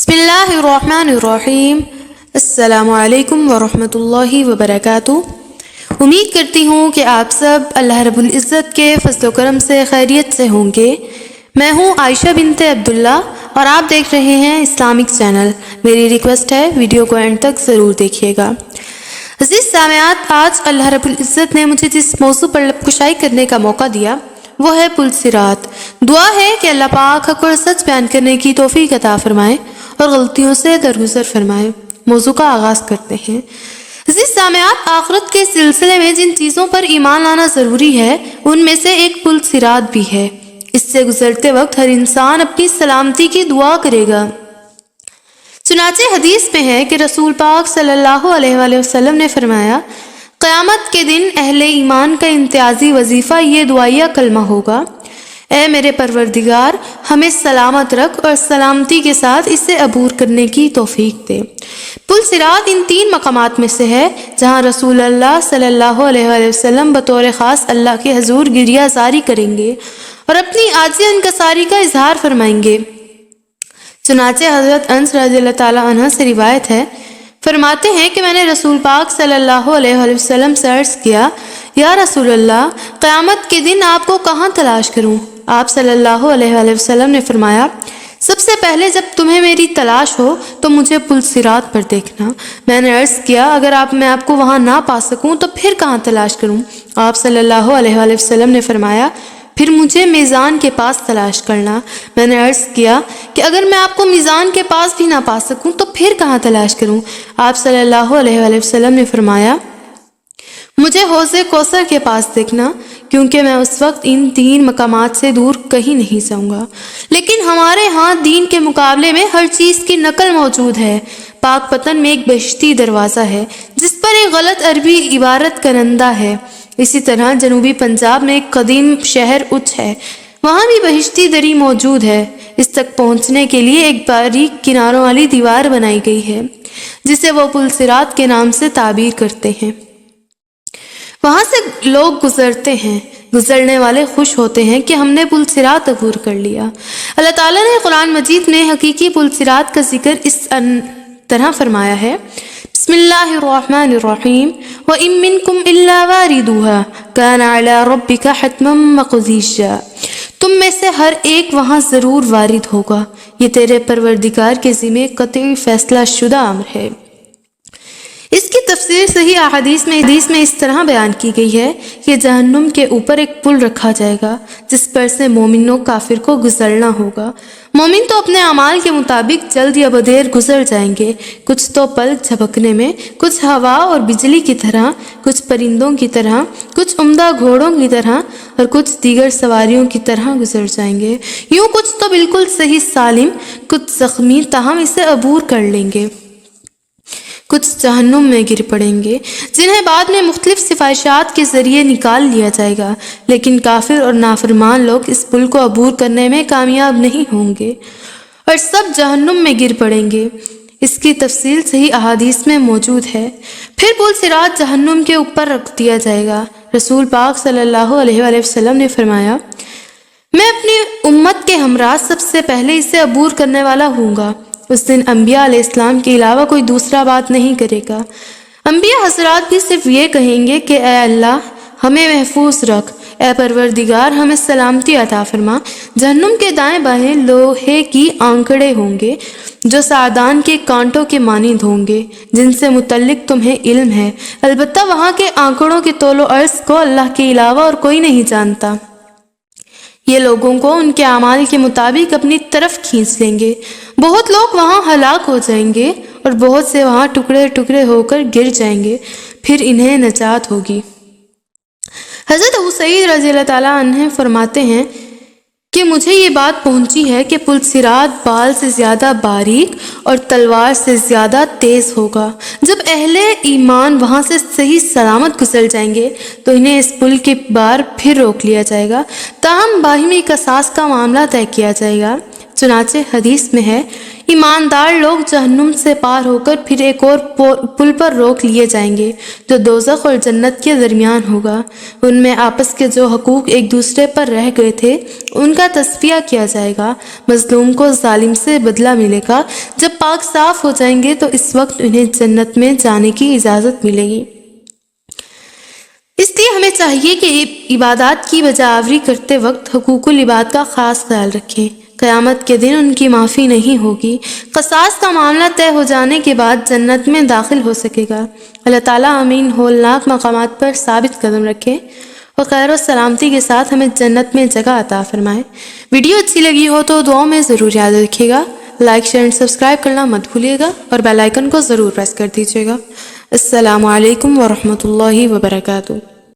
बिस्मिल्लाहिर्रहमानिर्रहीम। अस्सलामु अलैकुम वरहमतुल्लाहि वबरकातुह। उम्मीद करती हूँ कि आप सब अल्लाह रब्बुल इज़्ज़त के फज़ल व करम से खैरियत से होंगे। मैं हूँ आयशा बिनते अब्दुल्ला और आप देख रहे हैं इस्लामिक चैनल। मेरी रिक्वेस्ट है वीडियो को एंड तक ज़रूर देखिएगा। अज़ीज़ सामयात, आज अल्लाह रब्बुल इज़्ज़त ने मुझे जिस मौज़ू पर लबकुशाई करने का मौका दिया वो है पुल सिरात। दुआ है कि अल्लाह पाक हक़ और सच बयान करने की तौफ़ीक़ अता फरमाए और गलतियों से दरगुजर फरमाए। मौजू का आगाज़ करते हैं। अज़ीज़ सामयात, आखिरत के सिलसिले में जिन चीज़ों पर ईमान लाना ज़रूरी है उनमें से एक पुल सिरात भी है। इससे गुजरते वक्त हर इंसान अपनी सलामती की दुआ करेगा। चुनाचे हदीस में है कि रसूल पाक सल्लल्लाहु अलैहि वसल्लम ने फरमाया, क़यामत के दिन अहले ईमान का इम्तियाज़ी वजीफ़ा ये दुआया कलमा होगा, ए मेरे परवरदिगार, हमें सलामत रख और सलामती के साथ इसे अबूर करने की तौफीक दे। पुल सिरात इन तीन मकामात में से है जहाँ रसूल अल्लाह सल्लल्लाहु अलैहि वसल्लम बतौर ख़ास अल्लाह के हजूर गिरिया जारी करेंगे और अपनी आजिज़ इनकसारी का इजहार फरमाएंगे। चुनाचे हज़रत अनस रज़ियल्लाहु ताला अन्हा से रिवायत है, फरमाते हैं कि मैंने रसूल पाक सल्लल्लाहु अलैहि वसल्लम से अर्ज़ किया, या रसूल अल्लाह, क़यामत के दिन आपको कहाँ तलाश करूँ? आप सल्लल्लाहु अलैहि वसल्लम ने फरमाया, सबसे पहले जब तुम्हें मेरी तलाश हो तो मुझे पुल सिरात पर देखना। मैंने अर्ज़ किया, अगर मैं आपको वहाँ ना पा सकूँ तो फिर कहाँ तलाश करूँ? आप सल्लल्लाहु अलैहि वसल्लम ने फरमाया, फिर मुझे मीज़ान के पास तलाश करना। मैंने अर्ज़ किया कि अगर मैं आपको मीज़ान के पास भी ना पा सकूँ तो फिर कहाँ तलाश करूँ? आप सल्लल्लाहु अलैहि वसल्लम ने फरमाया, मुझे हौज़े कौसर के पास देखना, क्योंकि मैं उस वक्त इन तीन मकामात से दूर कहीं नहीं जाऊँगा। लेकिन हमारे यहाँ दीन के मुकाबले में हर चीज़ की नकल मौजूद है। पाक पतन में एक बहिश्ती दरवाज़ा है जिस पर एक गलत अरबी इबारत करंदा है। इसी तरह जनूबी पंजाब में एक कदीम शहर उच है, वहाँ भी बहिश्ती दरी मौजूद है। इस तक पहुँचने के लिए एक बारीक किनारों वाली दीवार बनाई गई है जिसे वो पुल सिरात के नाम से ताबीर करते हैं। वहाँ से लोग गुजरते हैं, गुजरने वाले खुश होते हैं कि हमने पुल सिरात अबूर कर लिया। अल्लाह ताला ने कुरान मजीद में हकीकी पुल सिरात का जिक्र इस तरह फरमाया है, बिस्मिल्लाहिर्रहमानिर्रहीम, व इम मिनकुम इल्ला वारिदुहा काना अला रब्बिका हतमम मक़दिया। तुम में से हर एक वहाँ ज़रूर वारिद होगा, ये तेरे परवरदिगार के ज़िम्मे क़तई फैसला शुदा अम्र है। इसकी तफसीर सही अहादीस में इस तरह बयान की गई है कि जहन्नुम के ऊपर एक पुल रखा जाएगा जिस पर से मोमिनों काफिर को गुजरना होगा। मोमिन तो अपने अमाल के मुताबिक जल्द या बदेर गुजर जाएंगे, कुछ तो पलक झपकने में, कुछ हवा और बिजली की तरह, कुछ परिंदों की तरह, कुछ उम्दा घोड़ों की तरह और कुछ दीगर सवारियों की तरह गुजर जाएंगे। यूँ कुछ तो बिल्कुल सही सालिम, कुछ ज़ख्मी ताहम इसे अबूर कर लेंगे, कुछ जहन्नुम में गिर पड़ेंगे जिन्हें बाद में मुख्तलिफ सिफारिशात के ज़रिए निकाल लिया जाएगा। लेकिन काफिर और नाफरमान लोग इस पुल को अबूर करने में कामयाब नहीं होंगे और सब जहन्नुम में गिर पड़ेंगे। इसकी तफसील सही अहादीस में मौजूद है। फिर पुल सिरात जहन्नुम के ऊपर रख दिया जाएगा। रसूल पाक सल्लल्लाहु अलैहि वसल्लम ने फरमाया, मैं अपनी उम्मत के हमरा सबसे पहले इसे अबूर करने वाला हूँगा। उस दिन अम्बिया अलैहिस्सलाम के अलावा कोई दूसरा बात नहीं करेगा। अम्बिया हज़रात भी सिर्फ ये कहेंगे कि ए अल्लाह, हमें महफूज रख, ए परवरदिगार, हमें सलामती अता फरमा। जहन्नुम के दाएं बाएं लोहे की आंकड़े होंगे जो सादान के कांटों के मानिंद होंगे, जिनसे मुतल्लिक तुम्हें इल्म है। अलबत्ता वहाँ के आंकड़ों के तौलो अर्ज़ को अल्लाह के अलावा और कोई नहीं जानता। ये लोगों को उनके अमाल के मुताबिक अपनी तरफ खींच लेंगे। बहुत लोग वहाँ हलाक हो जाएंगे और बहुत से वहाँ टुकड़े टुकड़े होकर गिर जाएंगे, फिर इन्हें नजात होगी। हज़रत अबू सईद रज़ियल्लाहु ताला अन्हु फरमाते हैं कि मुझे ये बात पहुँची है कि पुल सिरात बाल से ज़्यादा बारीक और तलवार से ज़्यादा तेज़ होगा। जब अहले ईमान वहाँ से सही सलामत गुजर जाएंगे तो इन्हें इस पुल के बार फिर रोक लिया जाएगा, ताहम बाहिमी कसास का मामला तय किया जाएगा। चुनाचे हदीस में है, ایماندار لوگ جہنم سے پار ہو کر پھر ایک اور پل پر روک لیے جائیں گے جو دوزخ اور جنت کے درمیان ہوگا۔ ان میں آپس کے جو حقوق ایک دوسرے پر رہ گئے تھے ان کا تصفیہ کیا جائے گا۔ مظلوم کو ظالم سے بدلہ ملے گا۔ جب پاک صاف ہو جائیں گے تو اس وقت انہیں جنت میں جانے کی اجازت ملے گی۔ اس لیے ہمیں چاہیے کہ عبادات کی بجاوری کرتے وقت حقوق العباد کا خاص خیال رکھیں۔ قیامت کے دن ان کی معافی نہیں ہوگی۔ قصاص کا معاملہ طے ہو جانے کے بعد جنت میں داخل ہو سکے گا۔ اللہ تعالیٰ آمین ہولناک مقامات پر ثابت قدم رکھے اور خیر و سلامتی کے ساتھ ہمیں جنت میں جگہ عطا فرمائے۔ ویڈیو اچھی لگی ہو تو دعاؤں میں ضرور یاد رکھیے گا۔ لائک شیئر اور سبسکرائب کرنا مت بھولیے گا اور بیل آئیکن کو ضرور پریس کر دیجیے گا۔ السلام علیکم ورحمۃ اللہ وبرکاتہ۔